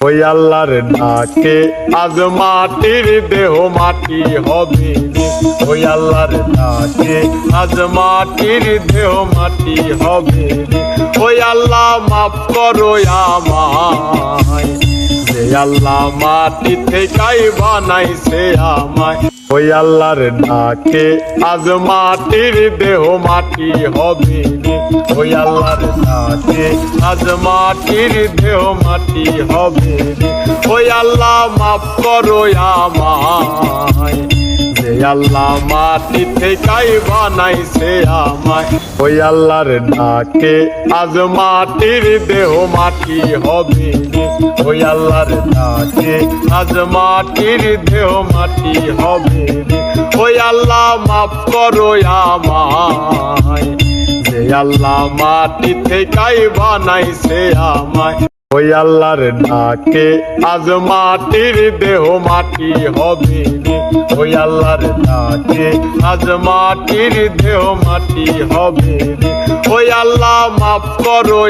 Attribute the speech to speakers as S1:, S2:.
S1: ওই আল্লাহর ডাকে আজ মাটির দেহ মাটি হবে রে। ওই আল্লাহর ডাকে আজ মাটির দেহ মাটি হবে রে। ওই আল্লাহ মাফ করো আমায়, যে আল্লাহ মাটি থেকেই বানাইছে আমায়। ওই আল্লাহর ডাকে আজ মাটির দেহ মাটি হবে রে। ওই আল্লাহর ডাকে আজ মাটির দেহ মাটি হবে রে। ওই আল্লাহ মাফ করো আমায়, যে আল্লাহ মাটি থেকেই বানাইছে আমায়। ওই আল্লাহর ডাকে আজ মাটির দেহ মাটি হবে রে। ওই আল্লাহর ডাকে আজ মাটির দেহ মাটি হবে রে। ওই আল্লাহ মাফ করো আমায়, যে আল্লাহ মাটি থেকেই বানাইছে আমায়। ওই আল্লাহর ডাকে আজ মাটির দেহ মাটি হবে রে। ওই আল্লাহর ডাকে আজ মাটির দেহ মাটি হবে রে। ওই আল্লাহ মাফ করো।